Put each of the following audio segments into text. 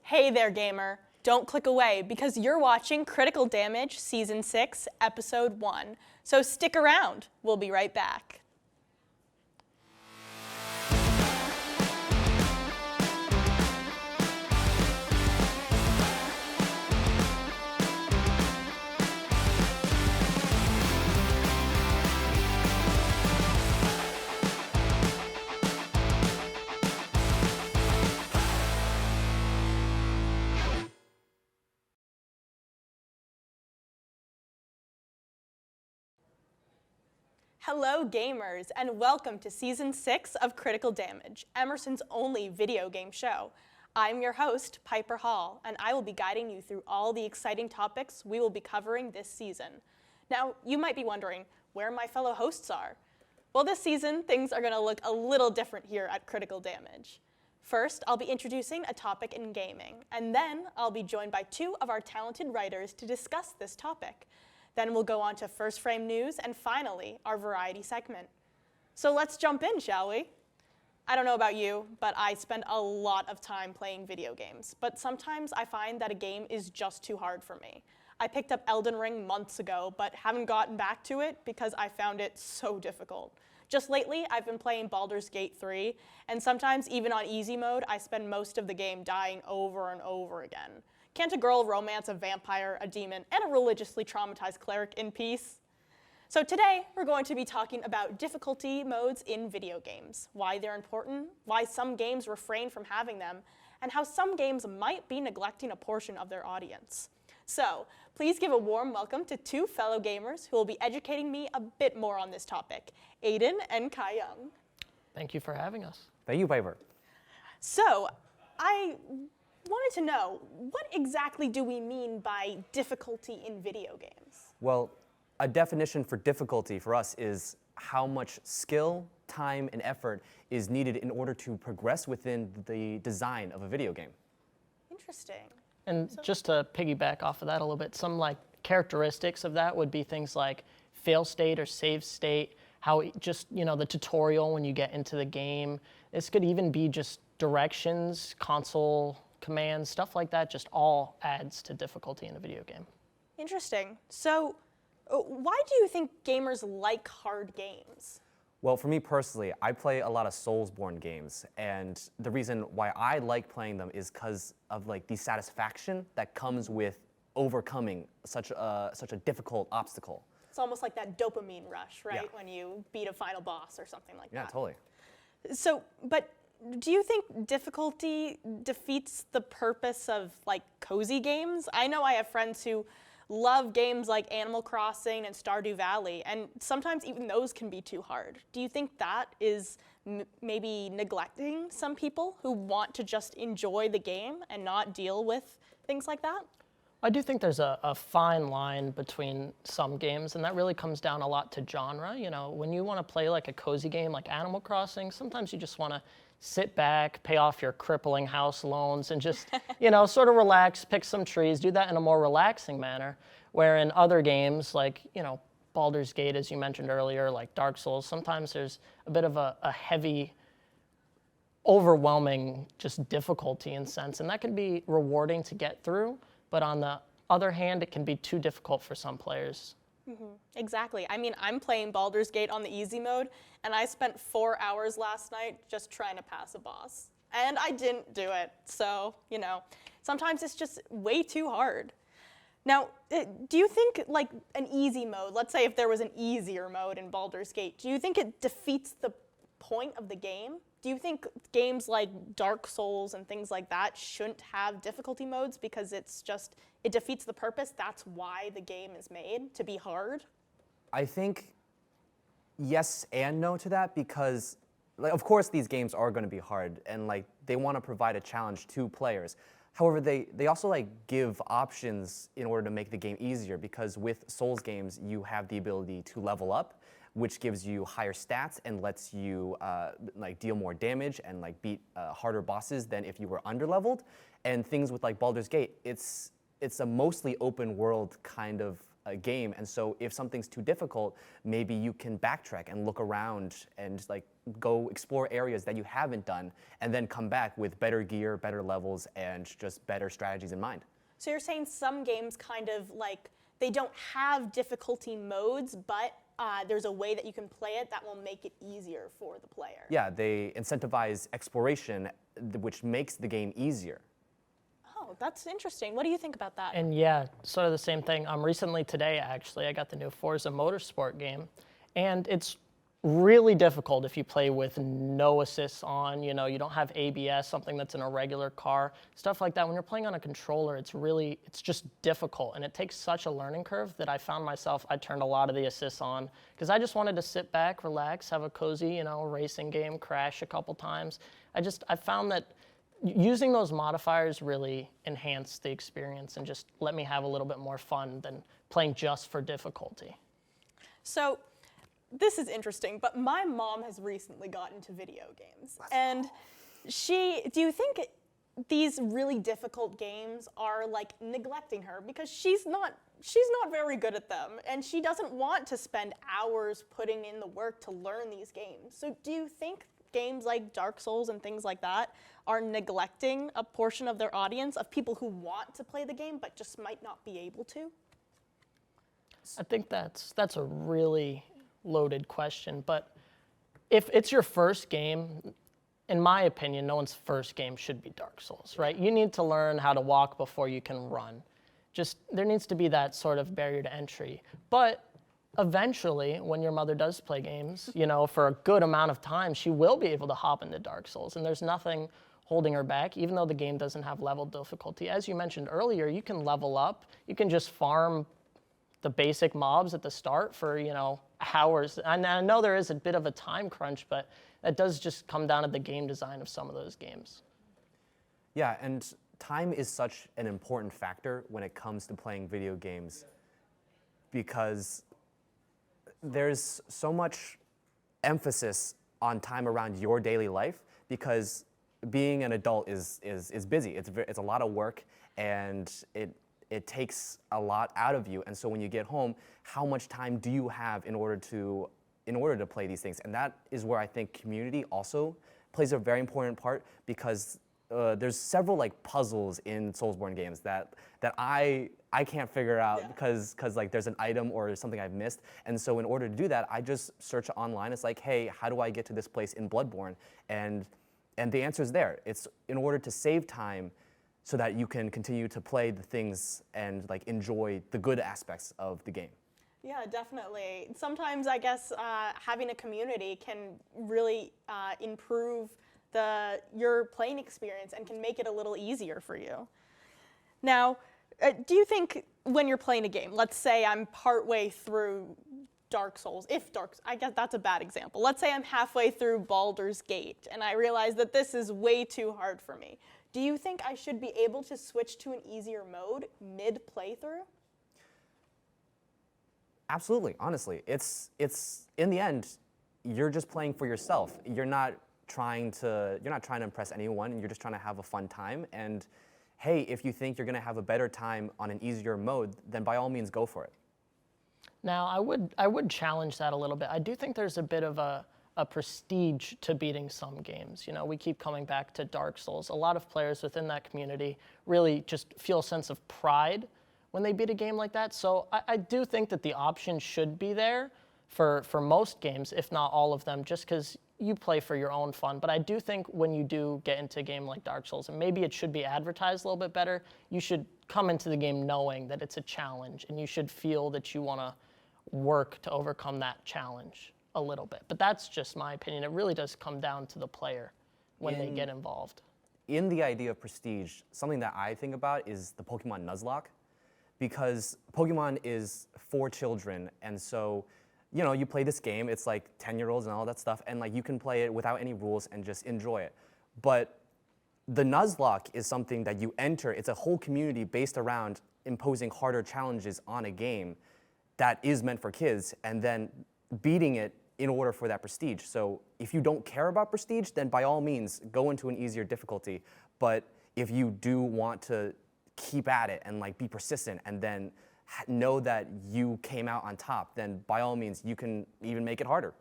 Hey there, gamer. Don't click away because you're watching Critical Damage Season 6, Episode 1. So stick around. We'll be right back. Hello gamers, and welcome to Season 6 of Critical Damage, Emerson's only video game show. I'm your host, Piper Hall, and I will be guiding you through all the exciting topics we will be covering this season. Now, you might be wondering where my fellow hosts are. Well, this season, things are going to look a little different here at Critical Damage. First, I'll be introducing a topic in gaming, and then I'll be joined by two of our talented writers to discuss this topic. Then we'll go on to First Frame News, and finally, our variety segment. So let's jump in, shall we? I don't know about you, but I spend a lot of time playing video games. But sometimes I find that a game is just too hard for me. I picked up Elden Ring months ago, but haven't gotten back to it because I found it so difficult. Just lately, I've been playing Baldur's Gate 3, and sometimes even on easy mode, I spend most of the game dying over and over again. Can't a girl romance a vampire, a demon, and a religiously traumatized cleric in peace? So today, we're going to be talking about difficulty modes in video games, why they're important, why some games refrain from having them, and how some games might be neglecting a portion of their audience. So, please give a warm welcome to two fellow gamers who will be educating me a bit more on this topic, Aiden and Kai Young. Thank you for having us. Thank you, Piper. So, I wanted to know, what exactly do we mean by difficulty in video games? Well, a definition for difficulty for us is how much skill, time, and effort is needed in order to progress within the design of a video game. Interesting. And just to piggyback off of that a little bit, some like characteristics of that would be things like fail state or save state, how just, the tutorial when you get into the game. This could even be just directions, console commands, stuff like that, just all adds to difficulty in a video game. Interesting. So, why do you think gamers like hard games? Well, for me personally, I play a lot of Soulsborne games, and the reason why I like playing them is because of the satisfaction that comes with overcoming such a difficult obstacle. It's almost like that dopamine rush, right? Yeah. When you beat a final boss or something like that. Yeah, totally. So, but do you think difficulty defeats the purpose of cozy games? I know I have friends who love games like Animal Crossing and Stardew Valley, and sometimes even those can be too hard. Do you think that is maybe neglecting some people who want to just enjoy the game and not deal with things like that? I do think there's a fine line between some games, and that really comes down a lot to genre. When you want to play like a cozy game like Animal Crossing, sometimes you just want to sit back, pay off your crippling house loans, and just, sort of relax, pick some trees, do that in a more relaxing manner. Where in other games, like, Baldur's Gate, as you mentioned earlier, like Dark Souls, sometimes there's a bit of a heavy, overwhelming just difficulty in sense, and that can be rewarding to get through, but on the other hand, it can be too difficult for some players. Mm-hmm. Exactly. I mean, I'm playing Baldur's Gate on the easy mode, and I spent 4 hours last night just trying to pass a boss. And I didn't do it, so, sometimes it's just way too hard. Now, do you think, an easy mode, let's say if there was an easier mode in Baldur's Gate, do you think it defeats the point of the game? Do you think games like Dark Souls and things like that shouldn't have difficulty modes because it defeats the purpose? That's why the game is made, to be hard? I think yes and no to that because, of course, these games are going to be hard and they want to provide a challenge to players. However, they also give options in order to make the game easier because with Souls games, you have the ability to level up, which gives you higher stats and lets you deal more damage and beat harder bosses than if you were underleveled. And things with Baldur's Gate, it's a mostly open world kind of a game. And so if something's too difficult, maybe you can backtrack and look around and like go explore areas that you haven't done and then come back with better gear, better levels, and just better strategies in mind. So you're saying some games kind of like, they don't have difficulty modes, but there's a way that you can play it that will make it easier for the player. Yeah, they incentivize exploration, which makes the game easier. Oh, that's interesting. What do you think about that? And yeah, sort of the same thing. Recently today, actually, I got the new Forza Motorsport game, and it's really difficult if you play with no assists on, you don't have ABS, something that's in a regular car, stuff like that. When you're playing on a controller, it's just difficult, and it takes such a learning curve that I found myself, I turned a lot of the assists on, because I just wanted to sit back, relax, have a cozy, racing game, crash a couple times. I found that using those modifiers really enhanced the experience and just let me have a little bit more fun than playing just for difficulty. So, this is interesting, but my mom has recently gotten into video games. And do you think these really difficult games are like neglecting her because she's not very good at them and she doesn't want to spend hours putting in the work to learn these games. So do you think games like Dark Souls and things like that are neglecting a portion of their audience of people who want to play the game but just might not be able to? I think that's a really loaded question, but if it's your first game, in my opinion, no one's first game should be Dark Souls, right? You need to learn how to walk before you can run. There needs to be that sort of barrier to entry. But eventually, when your mother does play games, for a good amount of time, she will be able to hop into Dark Souls, and there's nothing holding her back, even though the game doesn't have level difficulty. As you mentioned earlier, you can level up. You can just farm the basic mobs at the start for, hours. And I know there is a bit of a time crunch, but that does just come down to the game design of some of those games. Yeah, and time is such an important factor when it comes to playing video games because there's so much emphasis on time around your daily life because being an adult is busy. It's a lot of work and it takes a lot out of you. And so when you get home, how much time do you have in order to play these things? And that is where I think community also plays a very important part because there's several like puzzles in Soulsborne games that I can't figure out because like there's an item or something I've missed. And so in order to do that, I just search online. It's like, hey, how do I get to this place in Bloodborne? And the answer is there. It's in order to save time so that you can continue to play the things and like enjoy the good aspects of the game. Yeah, definitely. Sometimes I guess having a community can really improve your playing experience and can make it a little easier for you. Now, do you think when you're playing a game, let's say I'm partway through Dark Souls, I guess that's a bad example. Let's say I'm halfway through Baldur's Gate and I realize that this is way too hard for me. Do you think I should be able to switch to an easier mode mid-playthrough? Absolutely, honestly. It's in the end, you're just playing for yourself. You're not trying to impress anyone, you're just trying to have a fun time. And hey, if you think you're gonna have a better time on an easier mode, then by all means go for it. Now, I would challenge that a little bit. I do think there's a bit of a prestige to beating some games. We keep coming back to Dark Souls. A lot of players within that community really just feel a sense of pride when they beat a game like that. So I do think that the option should be there for most games, if not all of them, just because you play for your own fun. But I do think when you do get into a game like Dark Souls, and maybe it should be advertised a little bit better, you should come into the game knowing that it's a challenge, and you should feel that you want to work to overcome that challenge a little bit. But that's just my opinion. It really does come down to the player when they get involved. In the idea of prestige, something that I think about is the Pokemon Nuzlocke, because Pokemon is for children, and so you play this game, it's like 10-year-olds and all that stuff, and like you can play it without any rules and just enjoy it. But the Nuzlocke is something that you enter, it's a whole community based around imposing harder challenges on a game that is meant for kids, and then beating it in order for that prestige. So if you don't care about prestige, then by all means, go into an easier difficulty. But if you do want to keep at it and like be persistent and then know that you came out on top, then by all means, you can even make it harder.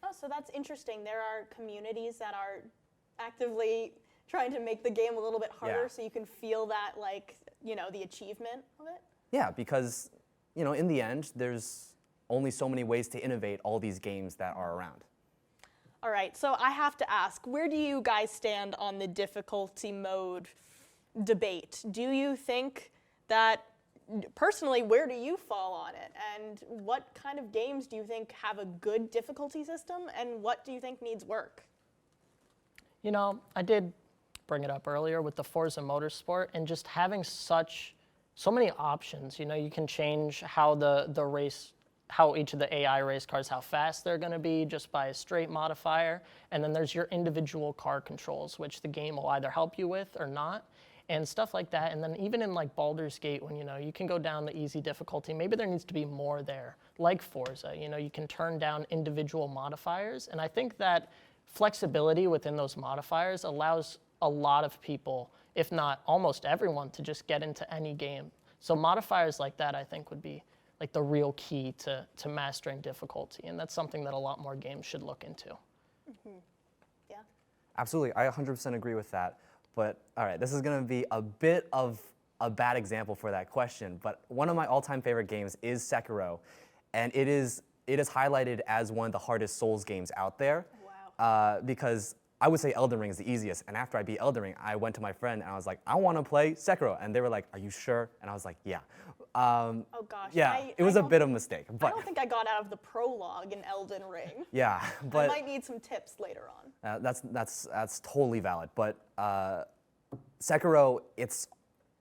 Oh, so that's interesting. There are communities that are actively trying to make the game a little bit harder, Yeah. so you can feel that, like, the achievement of it. Yeah, because, in the end, there's only so many ways to innovate all these games that are around. All right, so I have to ask, where do you guys stand on the difficulty mode debate? Do you think that, personally, where do you fall on it? And what kind of games do you think have a good difficulty system, and what do you think needs work? I did bring it up earlier with the Forza Motorsport and just having so many options. You can change how the race, how each of the AI race cars, how fast they're going to be just by a straight modifier. And then there's your individual car controls, which the game will either help you with or not, and stuff like that. And then even in like Baldur's Gate, when you can go down the easy difficulty, maybe there needs to be more there. Like Forza, you can turn down individual modifiers. And I think that flexibility within those modifiers allows a lot of people, if not almost everyone, to just get into any game. So modifiers like that, I think, would be like the real key to mastering difficulty. And that's something that a lot more games should look into. Mm-hmm. Yeah. Absolutely, I 100% agree with that. But all right, this is going to be a bit of a bad example for that question, but one of my all-time favorite games is Sekiro, and it is highlighted as one of the hardest Souls games out there. Wow. Because I would say Elden Ring is the easiest, and after I beat Elden Ring, I went to my friend and I was like, I want to play Sekiro, and they were like, are you sure? And I was like, yeah. Oh gosh. Yeah, it was a bit of a mistake. I But don't think I got out of the prologue in Elden Ring. yeah, I but might need some tips later on. that's totally valid. But Sekiro,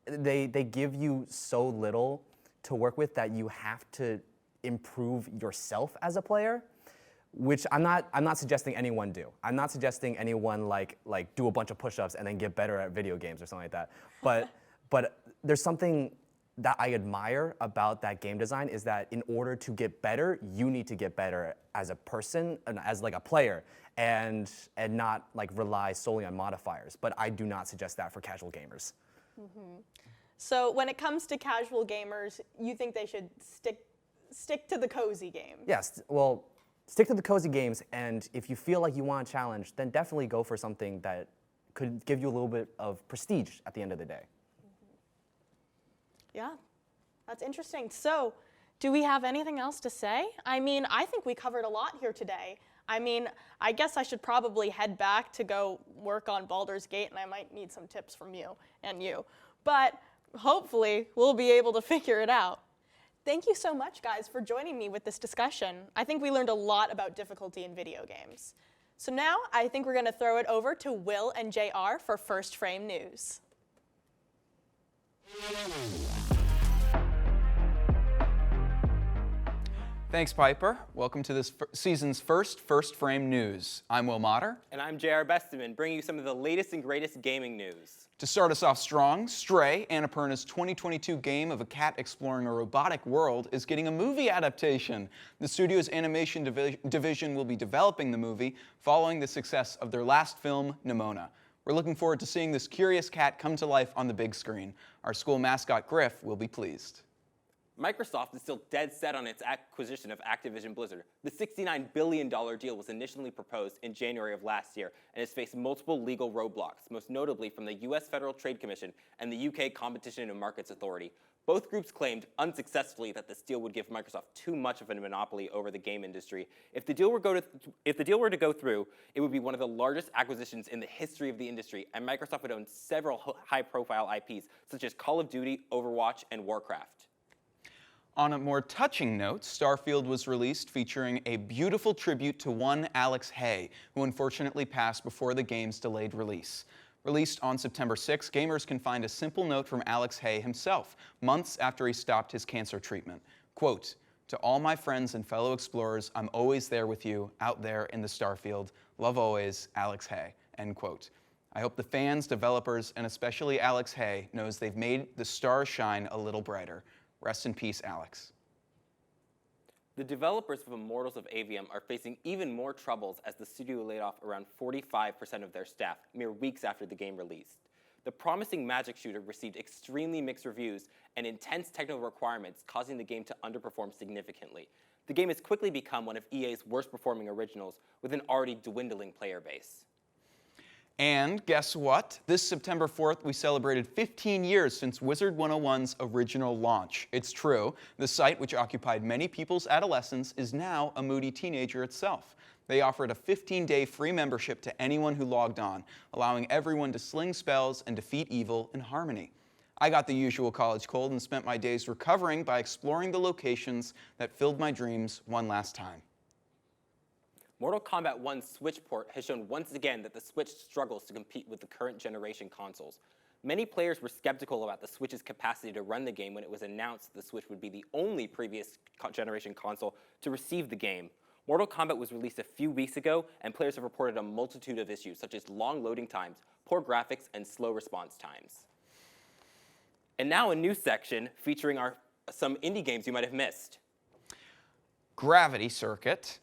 they give you so little to work with that you have to improve yourself as a player, which I'm not suggesting anyone do. I'm not suggesting anyone like do a bunch of push-ups and then get better at video games or something like that. But there's something that I admire about that game design is that in order to get better, you need to get better as a person and as like a player, and not like rely solely on modifiers. But I do not suggest that for casual gamers. Mm-hmm. So when it comes to casual gamers, you think they should stick to the cozy games? Yes, well, stick to the cozy games, and if you feel like you want a challenge, then definitely go for something that could give you a little bit of prestige at the end of the day. Yeah, that's interesting. So, do we have anything else to say? I mean, I think we covered a lot here today. I mean, I guess I should probably head back to go work on Baldur's Gate, and I might need some tips from you and you. But hopefully, we'll be able to figure it out. Thank you so much, guys, for joining me with this discussion. I think we learned a lot about difficulty in video games. So now, I think we're going to throw it over to Will and JR for First Frame News. Thanks, Piper. Welcome to this season's first Frame News. I'm Will Motter. And I'm J.R. Besteman, bringing you some of the latest and greatest gaming news. To start us off strong, Stray, Annapurna's 2022 game of a cat exploring a robotic world, is getting a movie adaptation. The studio's animation division will be developing the movie following the success of their last film, Nimona. We're looking forward to seeing this curious cat come to life on the big screen. Our school mascot, Griff, will be pleased. Microsoft is still dead set on its acquisition of Activision Blizzard. The $69 billion deal was initially proposed in January of last year and has faced multiple legal roadblocks, most notably from the US Federal Trade Commission and the UK Competition and Markets Authority. Both groups claimed unsuccessfully that this deal would give Microsoft too much of a monopoly over the game industry. If the deal were to go through, it would be one of the largest acquisitions in the history of the industry, and Microsoft would own several high-profile IPs, such as Call of Duty, Overwatch, and Warcraft. On a more touching note, Starfield was released featuring a beautiful tribute to one Alex Hay, who unfortunately passed before the game's delayed release. Released on September 6, gamers can find a simple note from Alex Hay himself, months after he stopped his cancer treatment. Quote, "To all my friends and fellow explorers, I'm always there with you, out there in the Starfield. Love always, Alex Hay." End quote. I hope the fans, developers, and especially Alex Hay knows they've made the stars shine a little brighter. Rest in peace, Alex. The developers of Immortals of Avium are facing even more troubles as the studio laid off around 45% of their staff mere weeks after the game released. the promising Magic shooter received extremely mixed reviews and intense technical requirements, causing the game to underperform significantly. The game has quickly become one of EA's worst-performing originals, with an already dwindling player base. And guess what? This September 4th, we celebrated 15 years since Wizard 101's original launch. It's true, the site, which occupied many people's adolescence, is now a moody teenager itself. They offered a 15-day free membership to anyone who logged on, allowing everyone to sling spells and defeat evil in harmony. I got the usual college cold and spent my days recovering by exploring the locations that filled my dreams one last time. Mortal Kombat 1's Switch port has shown once again that the Switch struggles to compete with the current generation consoles. Many players were skeptical about the Switch's capacity to run the game when it was announced that the Switch would be the only previous generation console to receive the game. Mortal Kombat was released a few weeks ago, and players have reported a multitude of issues, such as long loading times, poor graphics, and slow response times. And now a new section featuring some indie games you might have missed. Gravity Circuit.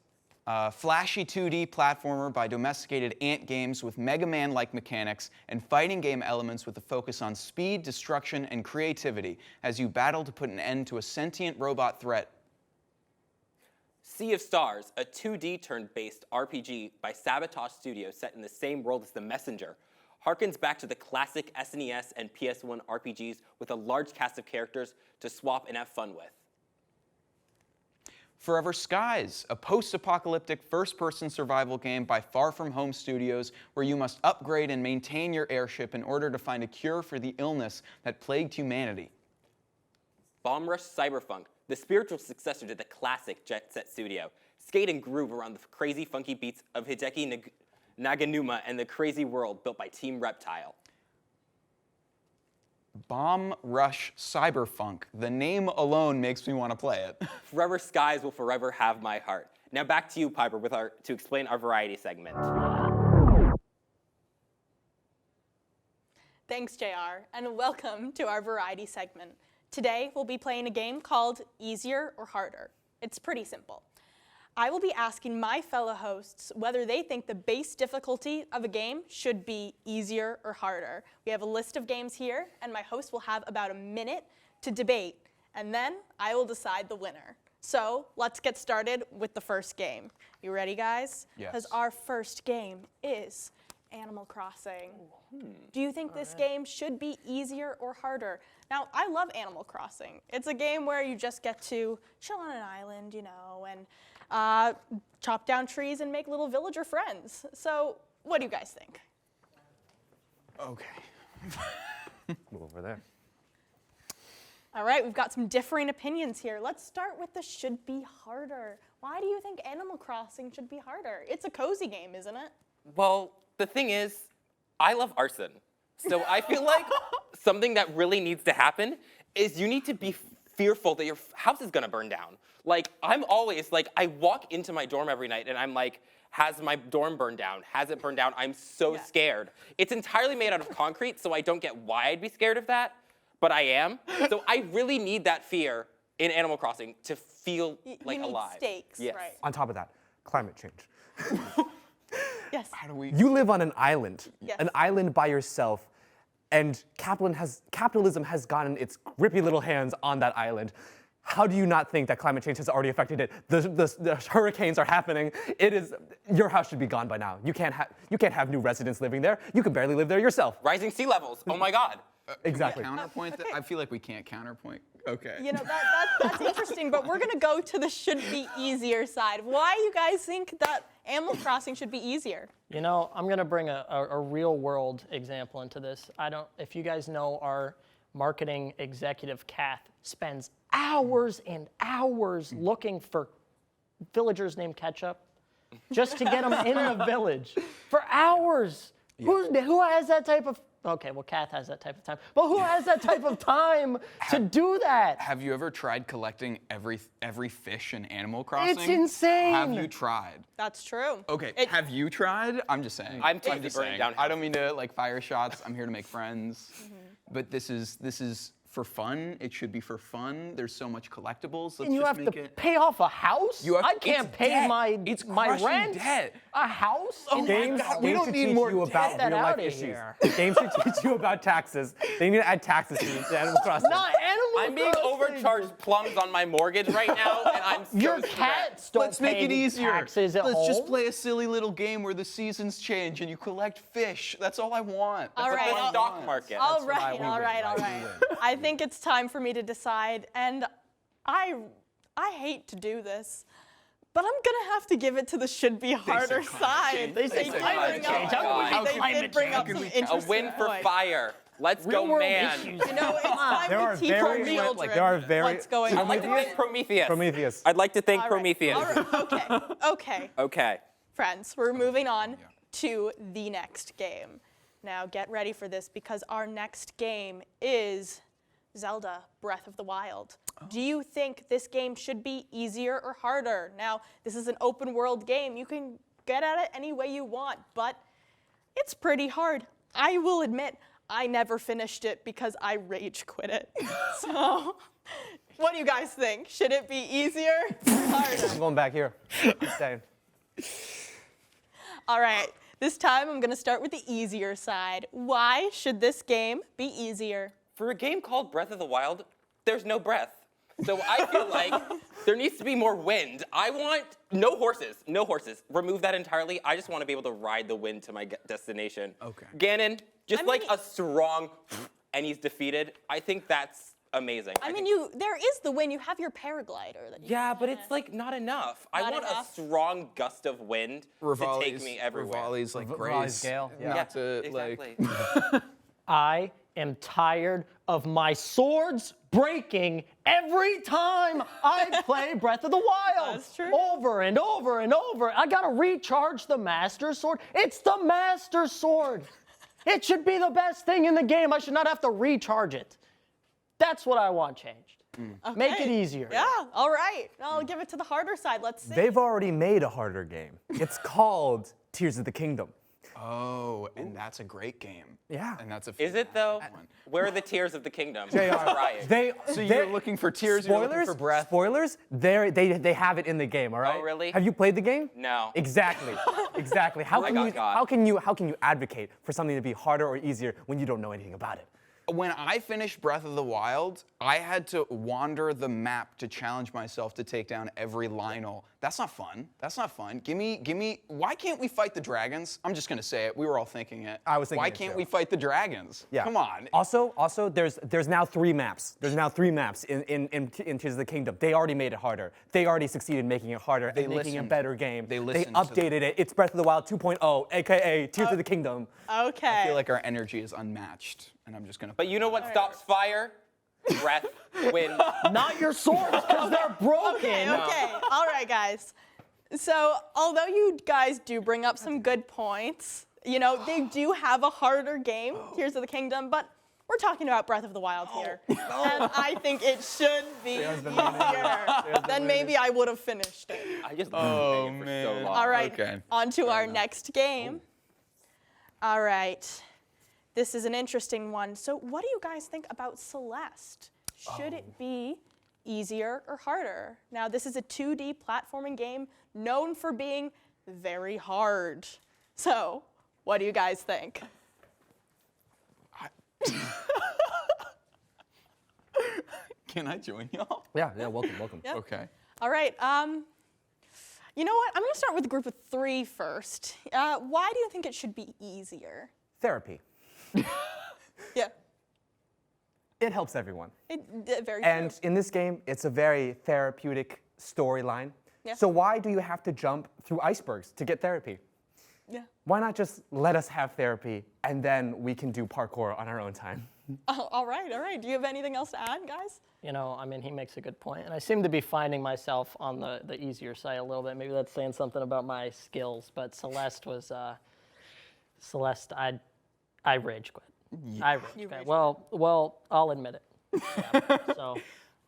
A flashy 2D platformer by Domesticated Ant Games with Mega Man-like mechanics and fighting game elements with a focus on speed, destruction, and creativity as you battle to put an end to a sentient robot threat. Sea of Stars, a 2D turn-based RPG by Sabotage Studios set in the same world as The Messenger, harkens back to the classic SNES and PS1 RPGs with a large cast of characters to swap and have fun with. Forever Skies, a post-apocalyptic first-person survival game by Far From Home Studios where you must upgrade and maintain your airship in order to find a cure for the illness that plagued humanity. Bomb Rush Cyberpunk, the spiritual successor to the classic Jet Set Studio. Skate and groove around the crazy funky beats of Hideki Naganuma and the crazy world built by Team Reptile. Bomb Rush Cyberpunk. The name alone makes me want to play it. Forever Skies will forever have my heart. Now back to you, Piper, to explain our variety segment. Thanks, JR, and welcome to our variety segment. Today, we'll be playing a game called Easier or Harder. It's pretty simple. I will be asking my fellow hosts whether they think the base difficulty of a game should be easier or harder. We have a list of games here, and my host will have about a minute to debate, and then I will decide the winner. So let's get started with the first game. You ready, guys? Yes. Because our first game is Animal Crossing. Do you think this game should be easier or harder? Now, I love Animal Crossing. It's a game where you just get to chill on an island, you know, and chop down trees and make little villager friends. So what do you guys think? Okay. Move over there. All right, we've got some differing opinions here. Let's start with the should be harder. Why do you think Animal Crossing should be harder? It's a cozy game, isn't it? Well, the thing is, I love arson. So I feel like something that really needs to happen is you need to be fearful that your house is gonna burn down. Like, I'm always like, I walk into my dorm every night and I'm like, has my dorm burned down? Has it burned down? I'm so scared. It's entirely made out of concrete, so I don't get why I'd be scared of that, but I am. So I really need that fear in Animal Crossing to feel like you need alive. stakes, Yes. right? On top of that, climate change. Yes. How do we... You live on an island, Yes. an island by yourself, and capitalism has gotten its grippy little hands on that island. How do you not think that climate change has already affected it? The hurricanes are happening. Your house should be gone by now. You can't have new residents living there. You can barely live there yourself. Rising sea levels, oh my God. Exactly. Counterpoint that? I feel like we can't counterpoint. Okay. You know, that's interesting, but we're gonna go to the should be easier side. Why you guys think that Animal Crossing should be easier? You know, I'm gonna bring a real world example into this. If you guys know, our marketing executive, Kath, spends hours and hours looking for villagers named Ketchup just to get them in a village for hours. Yeah. Who has that type of, okay, well, Kath has that type of time, but who has that type of time to do that? Have you ever tried collecting every fish in Animal Crossing? It's insane. Have you tried? That's true. Okay, have you tried? I'm just saying. I'm totally burning down I don't mean to like fire shots. I'm here to make friends. But this is for fun. It should be for fun. There's so much collectibles. Let's And you just have make to it. pay off a house? I can't it's pay debt. my It's my crushing rent. debt. A house? Oh my Games, God, we games don't should need teach more you about Get that real life outta issues. here. Games should teach you about taxes. They need to add taxes to Animal Crossing. Not Animal I'm being Crossing. overcharged plums on my mortgage right now, and I'm so Your stressed. cats don't Let's make pay it easier. taxes at Let's home. just play a silly little game where the seasons change and you collect fish. That's all I want. That's All right, The I'll- stock market. All what I right, would all win, right, all right? right. We win. I think it's time for me to decide, and I hate to do this, but I'm gonna have to give it to the should be harder side. They say did climate bring up- change. How can we They climate did bring change? up some A interesting win for points. fire. Let's Real go, world man. issues. You know, it's time There to are teach very- our children like, there are very- what's going I'd on. like to thank Prometheus. Prometheus. I'd like to thank All right, Prometheus. all right, okay, okay. Okay. Friends, we're moving on to the next game. Now get ready for this because our next game is Zelda Breath of the Wild. Do you think this game should be easier or harder? Now, this is an open world game. You can get at it any way you want, but it's pretty hard. I will admit, I never finished it because I rage quit it. So, what do you guys think? Should it be easier or harder? I'm going back here. I'm staying. All right, this time I'm gonna start with the easier side. Why should this game be easier? For a game called Breath of the Wild, there's no breath. So I feel like there needs to be more wind. I want no horses, no horses. Remove that entirely. I just want to be able to ride the wind to my destination. Okay. Ganon, just I like mean- a strong and he's defeated. I think that's amazing. I mean, think- there is the wind. You have your paraglider. That you Yeah, can but it's like not enough. I Not want enough? a strong gust of wind to take me everywhere. Rivali's like Rivali's grace. gale, yeah. Not to exactly. like. I am tired of my swords breaking every time I play Breath of the Wild. That's true. Over and over and over. I gotta recharge the Master Sword. It's the Master Sword. It should be the best thing in the game. I should not have to recharge it. That's what I want changed. Make it Okay. easier. Yeah, all right. I'll give it to the harder side. Let's see. They've already made a harder game. It's called Tears of the Kingdom. Oh, and that's a great game. Yeah. And that's a. Is it though? fantastic one. Where are the tears of the kingdom? They are. Crying. So you're looking for tears, you're looking for breath. Spoilers. They have it in the game. All right. Oh, really? Have you played the game? No. Exactly. Exactly. How I can got you God. how can you advocate for something to be harder or easier when you don't know anything about it? When I finished Breath of the Wild, I had to wander the map to challenge myself to take down every Lionel. That's not fun. That's not fun. Give me. Why can't we fight the dragons? I'm just gonna say it. We were all thinking it. I was thinking Why it can't too. we fight the dragons? Yeah. Come on. Also, there's now 3 maps. There's now 3 maps in Tears of the Kingdom. They already made it harder. They already succeeded in making it harder and making a listened. better game. They They listened to updated it. It's Breath of the Wild 2.0, aka Tears of the Kingdom. Okay. I feel like our energy is unmatched, and I'm just gonna. But you know what stops fire? Breath, wind. Not your swords, because they're broken. Okay. All right, guys. So, although you guys do bring up some good points, you know, they do have a harder game, Tears of the Kingdom, but we're talking about Breath of the Wild here. And I think it should be easier. Then maybe I would have finished it. I just Oh, for so man. long. All right, Okay. on to our next game. All right. This is an interesting one. So, what do you guys think about Celeste? Should it be easier or harder? Now, this is a 2D platforming game known for being very hard. So, what do you guys think? Can I join y'all? Yeah, welcome. Yeah. Okay. All right. You know what? I'm going to start with the group of 3 first. Why do you think it should be easier? Therapy. Yeah. It helps everyone. Very And true. in this game, it's a very therapeutic storyline. Yeah. So why do you have to jump through icebergs to get therapy? Yeah. Why not just let us have therapy and then we can do parkour on our own time? Oh, all right, all right. Do you have anything else to add, guys? You know, I mean, he makes a good point, and I seem to be finding myself on the easier side a little bit. Maybe that's saying something about my skills, but Celeste was, Celeste, I rage quit. I rage You quit. rage Well, I'll admit it. Yeah, so,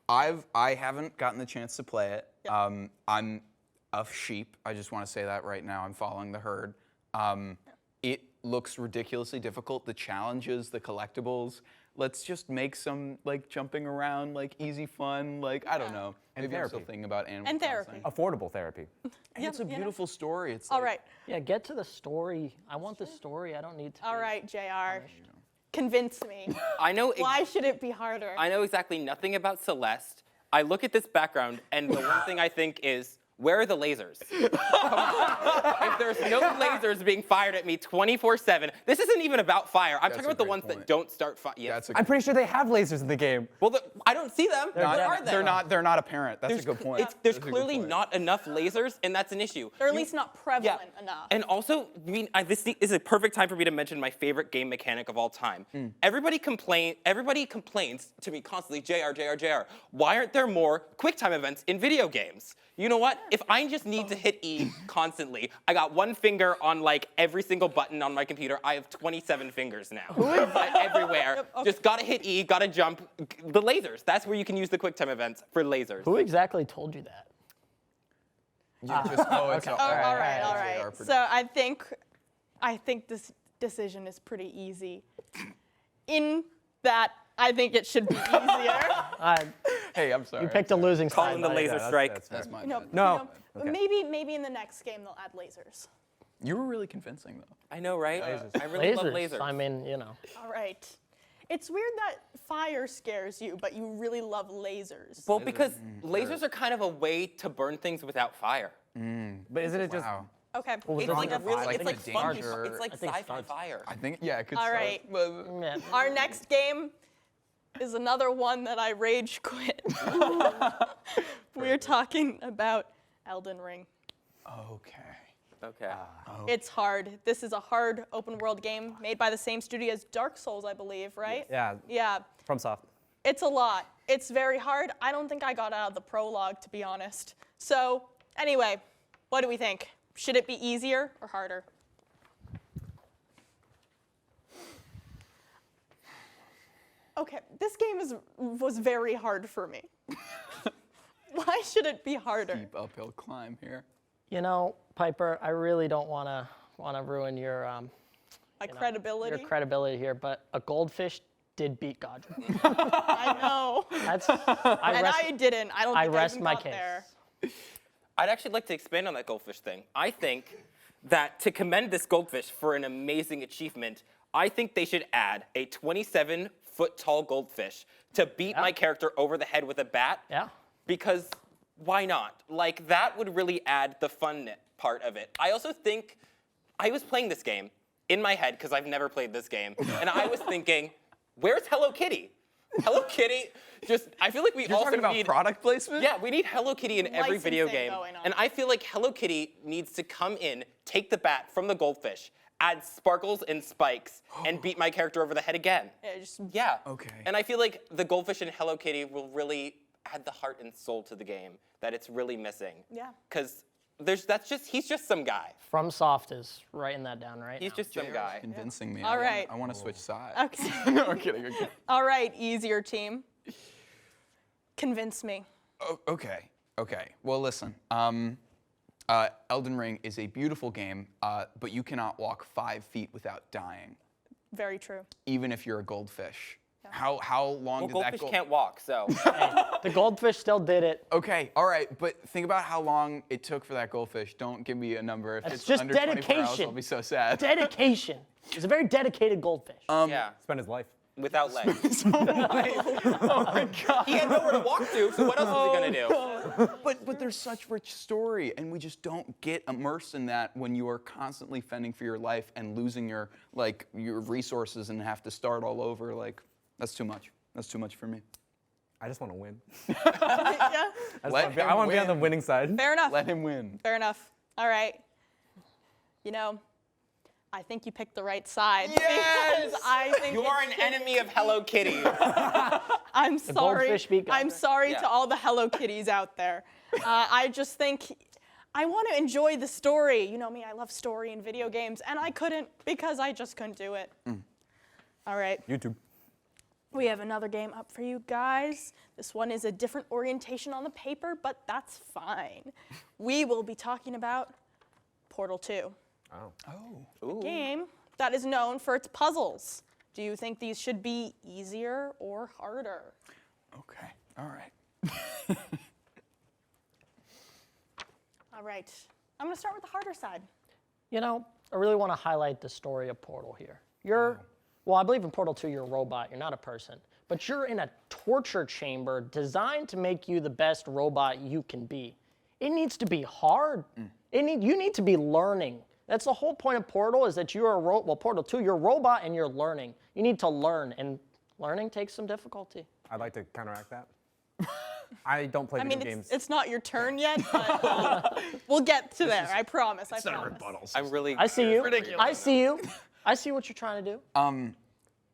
I haven't gotten the chance to play it. Yep. I'm a sheep. I just want to say that right now. I'm following the herd. looks ridiculously difficult. The challenges, the collectibles. Let's just make some like jumping around, like easy fun, like I don't know. And Maybe I'm still therapy. thinking about Animal And therapy. Crossing. Affordable therapy. And it's a Yeah, beautiful story. It's All like, right. Yeah, get to the story. I want the story. I don't need to. All be right, JR. punished. Convince me. I know. Why should it be harder? I know exactly nothing about Celeste. I look at this background, and the one thing I think is, where are the lasers? If there's no lasers being fired at me 24/7, this isn't even about fire. I'm That's talking a about the great ones point. that don't start fire. Yes. that's a I'm pretty sure they have lasers in the game. Well, I don't see them. Where are they? they're not apparent. That's a good point. There's That's a good clearly point. not enough lasers, and that's an issue. They're at least not prevalent enough. And also, this is a perfect time for me to mention my favorite game mechanic of all time. Everybody complains to me constantly, JR. Why aren't there more QuickTime events in video games? You know what? If I just need to hit E constantly, I got one finger on like every single button on my computer. I have 27 fingers now. Everywhere. Just gotta hit E, gotta jump. The lasers. That's where you can use the QuickTime events for lasers. Who exactly told you that? All right. JR So I think this decision is pretty easy. In that, I think it should be easier. Hey, I'm sorry. You picked a losing Call side. in the buddy. laser strike. That's my You know, bad. No. you know, Okay. maybe in the next game they'll add lasers. You were really convincing though. I know, right? I really love lasers. I mean, you know. All right. It's weird that fire scares you, but you really love lasers. Well, because lasers are kind of a way to burn things without fire. But isn't it just? Wow. Okay. It's was like it a really, like it's like a funky, danger- it's like I think sci-fi starts- fire. I think it could. All start, right. but- Yeah. Our next game is another one that I rage quit. We're talking about Elden Ring. Okay. Okay. It's hard. This is a hard open world game made by the same studio as Dark Souls, I believe, right? Yeah. Yeah. From soft. It's a lot. It's very hard. I don't think I got out of the prologue, to be honest. So, anyway, what do we think? Should it be easier or harder? Okay, this game was very hard for me. Why should it be harder? Deep uphill climb here. You know, Piper, I really don't want to ruin your My credibility? your credibility here, but a goldfish did beat Godric. I know. That's And I didn't. I don't I think rest even my got case. there. I'd actually like to expand on that goldfish thing. I think that to commend this goldfish for an amazing achievement, I think they should add a 27-foot-tall goldfish to beat my character over the head with a bat. Yeah. Because why not? Like, that would really add the fun part of it. I also think, I was playing this game in my head, because I've never played this game, and I was thinking, where's Hello Kitty? Hello Kitty, I feel like we You're also talking about need product placement? Yeah, we need Hello Kitty in every video Licensing game. going on. And I feel like Hello Kitty needs to come in, take the bat from the goldfish, add sparkles and spikes, and beat my character over the head again. Yeah, just Yeah. Okay. And I feel like the goldfish and Hello Kitty will really add the heart and soul to the game that it's really missing. Yeah. Because he's just some guy. From Soft is writing that down right He's now. just some guy. Convincing me. All right. I want to switch sides. Okay. No, I'm kidding. Okay. All right, easier team. Convince me. Okay. Well, listen. Elden Ring is a beautiful game, but you cannot walk 5 feet without dying, Very true. even if you're a goldfish. How long Well, did goldfish that go? can't walk, so. The goldfish still did it. Okay, all right, but think about how long it took for that goldfish. Don't give me a number. If That's it's just under 24 hours, dedication. I'll be so sad. Dedication. He's a very dedicated goldfish. Yeah. Spend his life. Without legs. Oh my god. He had nowhere to walk to, so what else was he gonna do? But there's such rich story, and we just don't get immersed in that when you are constantly fending for your life and losing your resources and have to start all over. Like, that's too much. That's too much for me. I just want to win. Yeah, I want to be on the win. winning side. fair enough. Let him win. Fair enough. All right. You know, I think you picked the right side. Yes! Because I think You are an enemy of Hello Kitty. I'm sorry. goldfish beat I'm Godric. sorry Yeah. to all the Hello Kitties out there. I just think I want to enjoy the story. You know me, I love story in video games, and I couldn't because I just couldn't do it. All right. YouTube. We have another game up for you guys. This one is a different orientation on the paper, but that's fine. We will be talking about Portal 2. Oh. Oh. Game that is known for its puzzles. Do you think these should be easier or harder? Okay, all right. All right, I'm gonna start with the harder side. You know, I really want to highlight the story of Portal here. Well, I believe in Portal 2, you're a robot, you're not a person. But you're in a torture chamber designed to make you the best robot you can be. It needs to be hard. You need to be learning. That's the whole point of Portal, is that you're Portal 2, you're a robot and you're learning. You need to learn, and learning takes some difficulty. I'd like to counteract that. I don't play I video mean, games. it's not your turn yet, but we'll get to there. I promise. I promise. I'm really. I see you. ridiculous. I see you. I see what you're trying to do.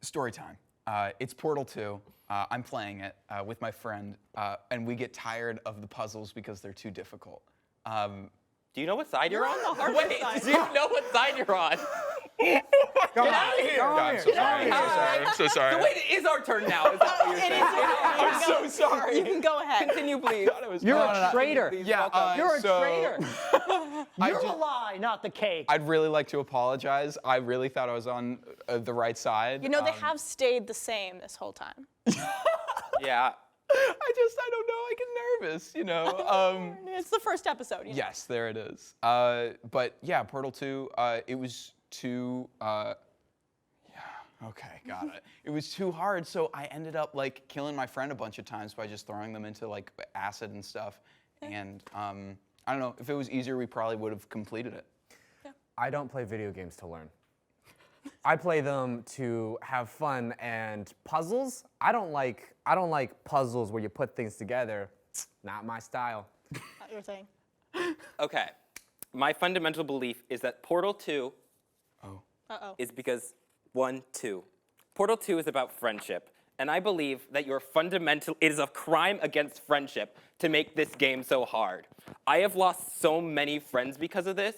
Story time. It's Portal 2. I'm playing it with my friend, and we get tired of the puzzles because they're too difficult. Do you know what side you're on? on the harder Wait, side. do you know what side you're on? Come Get out of here! I'm so sorry. I'm so sorry. So wait, it is our turn now. Is that what you're It saying? is. I'm so sorry. You can go ahead. Continue, please. You're a traitor. Yeah, You're a so traitor. I You're just- a lie, not the cake. I'd really like to apologize. I really thought I was on the right side. You know, they have stayed the same this whole time. Yeah. I don't know. I get nervous, you know. It's the first episode. You know? Yes, there it is. But yeah, Portal 2, it was too, yeah, okay, got it. It was too hard, so I ended up like killing my friend a bunch of times by just throwing them into like acid and stuff. And I don't know, if it was easier, we probably would have completed it. I don't play video games to learn. I play them to have fun, and puzzles, I don't like puzzles where you put things together. Not my style. What you were saying. Okay. My fundamental belief is that Portal 2 Uh-oh. is because 1, 2. Portal 2 is about friendship. And I believe that it is a crime against friendship to make this game so hard. I have lost so many friends because of this.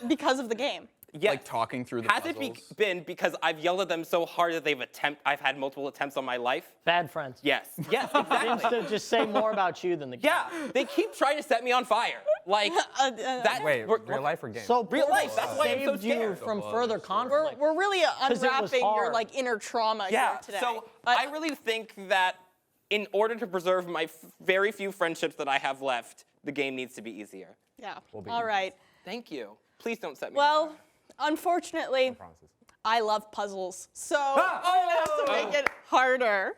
Because of the game. Yes. Like talking through the Has puzzles. it been because I've yelled at them so hard that I've had multiple attempts on my life? Bad friends. Yes. Yes, Seems exactly. to just say more about you than the game. Yeah, they keep trying to set me on fire. Like, that. Wait, real life or game? So Real life, that's why I'm so saved you scared. from further conflict. We're really 'Cause it was unwrapping your hard. like inner trauma Yeah, here today. so But I really think that in order to preserve my very few friendships that I have left, the game needs to be easier. yeah. be All right. Thank you. Please don't set me on Well, fire. unfortunately, Promises. I love puzzles, so I'm gonna have to make it harder.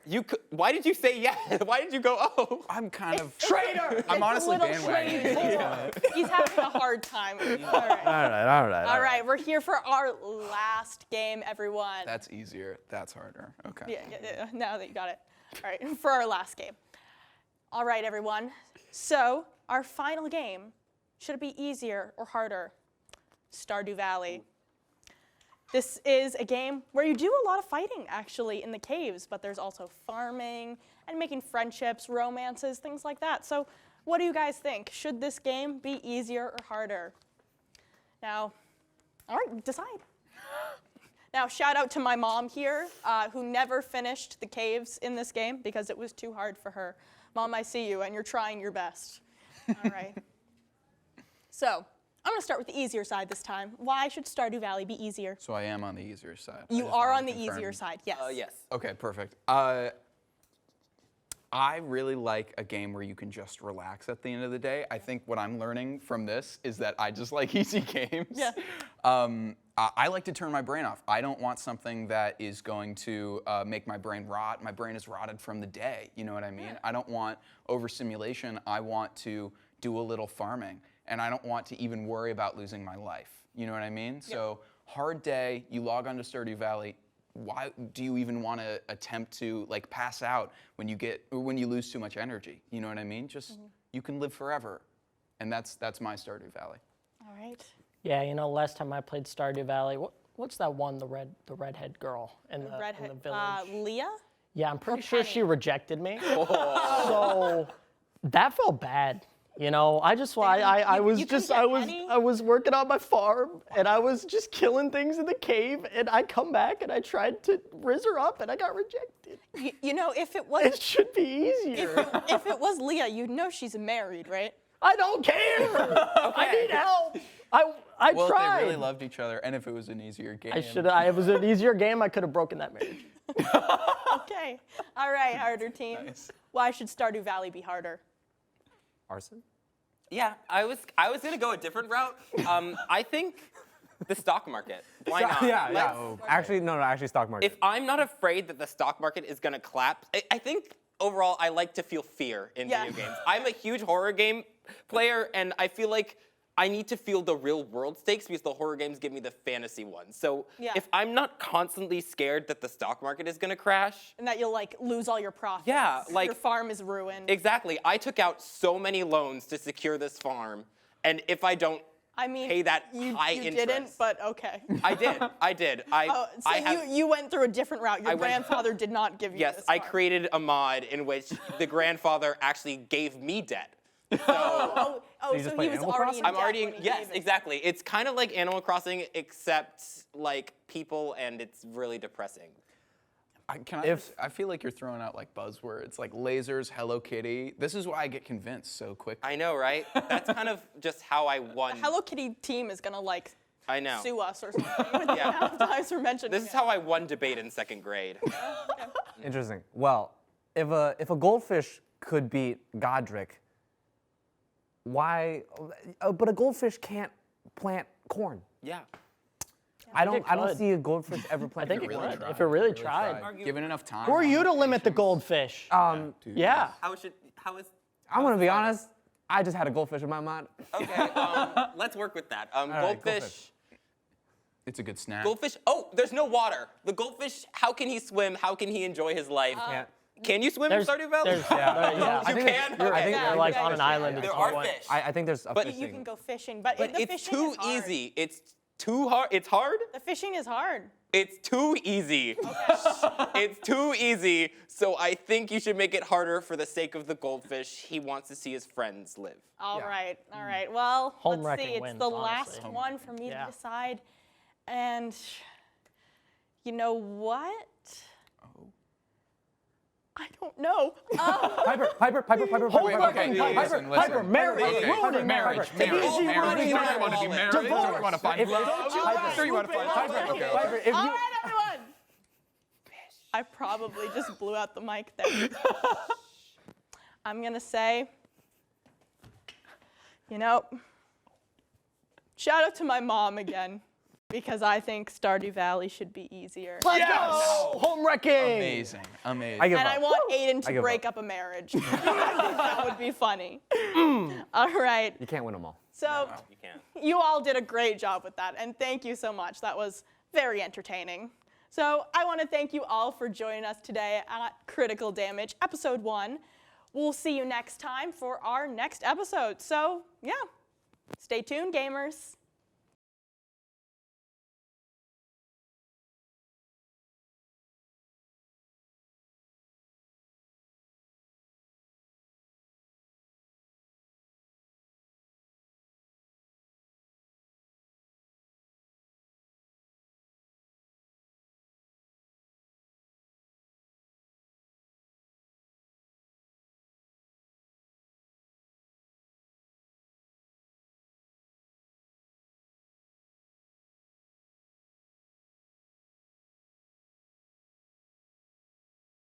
Why did you say yes? Why did you go, oh? I'm kind of Traitor! I'm honestly Little bandwagoning. traitor. He's having a hard time. All right. All right. All right, we're here for our last game, everyone. That's easier. That's harder. Okay. Yeah, now that you got it. All right, for our last game. All right, everyone. So, our final game, should it be easier or harder? Stardew Valley. This is a game where you do a lot of fighting, actually, in the caves, but there's also farming and making friendships, romances, things like that. So, what do you guys think? Should this game be easier or harder? Now, all right, decide. Now, shout out to my mom here, who never finished the caves in this game because it was too hard for her. Mom, I see you, and you're trying your best. All right. So, I'm going to start with the easier side this time. Why should Stardew Valley be easier? So I am on the easier side. You are on the easier side, yes. Yes. Okay, perfect. I really like a game where you can just relax at the end of the day. I think what I'm learning from this is that I just like easy games. Yeah. I like to turn my brain off. I don't want something that is going to make my brain rot. My brain is rotted from the day, you know what I mean? Yeah. I don't want overstimulation. I want to do a little farming. And I don't want to even worry about losing my life. You know what I mean? Yeah. So hard day, you log on to Stardew Valley. Why do you even want to attempt to like pass out when you lose too much energy? You know what I mean? Just you can live forever, and that's my Stardew Valley. All right. Yeah, you know, last time I played Stardew Valley, what's that one, the redhead girl in the Redhead. village? Leah? Yeah, I'm pretty sure Penny. she rejected me. So that felt bad. You know, I was working on my farm and I was just killing things in the cave, and I come back and I tried to rizz her up and I got rejected. You know, if it It was should be easier. if it was Leah, you'd know she's married, right? I don't care. I need help. I Well, tried. if they really loved each other, and if it was an easier game. It was an easier game. I could have broken that marriage. Okay. All right, harder team. Nice. Why should Stardew Valley be harder? Arson? Yeah, I was gonna go a different route. I think the stock market. Why not? Actually, stock market. If I'm not afraid that the stock market is gonna collapse, I think overall I like to feel fear in Yeah. video games. I'm a huge horror game player, and I feel like I need to feel the real world stakes because the horror games give me the fantasy ones. So Yeah. if I'm not constantly scared that the stock market is gonna crash, And that you'll like lose all your profits. Yeah, like- your farm is ruined. exactly. I took out so many loans to secure this farm, and if I don't I mean, pay that you high didn't, interest. but okay. I did. Oh, so I have, you went through a different route. Your I went- grandfather did not give you yes, this I farm. created a mod in which the grandfather actually gave me debt. So Oh, you just so play he was Animal already in Crossing? I'm debt already when he yes, gave it. exactly. It's kind of like Animal Crossing, except like people, and it's really depressing. I feel like you're throwing out like buzzwords, like lasers, Hello Kitty. This is why I get convinced so quick. I know, right? That's kind of just how I won. Hello Kitty team is gonna like I know. sue us or something with the amount of times we're mentioning This is it. how I won debate in 2nd grade. Interesting. Well, if a goldfish could beat Godric, why? But a goldfish can't plant corn. Yeah. I think don't it could. see a goldfish ever I plant. think it corn. could. If it really tried. Given enough time. Who are you to limit the goldfish? Yeah. How is I'm gonna be honest. I just had a goldfish in my mind. Okay, let's work with that. right, Goldfish. goldfish. It's a good snack. Goldfish. Oh, there's no water. The goldfish. How can he swim? How can he enjoy his life? Can't. Can you swim in Stardew Valley? Yeah. You can. I Okay. think Yeah, You're like okay. on an island. at There some are point. fish. I think there's a But fishing. You can go fishing, but, But the it's fishing too is hard. easy. It's too hard. It's hard. The fishing is hard. It's too easy. It's too easy. So I think you should make it harder for the sake of the goldfish. He wants to see his friends live. All Yeah. right, all right. Well, Home let's see. wrecking It's wins, the honestly. last one for me Yeah. to decide. And you know what? I don't know. Piper. Home-wrecking, Piper, listen. marriage, Okay. ruining marriage, Marriage. easy Marriage. ruining You marriage, want to be married? divorce. You want to find love? Or you want to find Piper, Piper, if All you, right, everyone. I probably just blew out the mic there. I'm going to say, shout out to my mom again, because I think Stardew Valley should be easier. Let's go! Home wrecking. Amazing. I give And I up. want Aiden to give break up a marriage. I think that would be funny. All right. You can't win them all. So You can. you all did a great job with that, and thank you so much. That was very entertaining. So I want to thank you all for joining us today at Critical Damage, Episode 1. We'll see you next time for our next episode. So, yeah, stay tuned, gamers.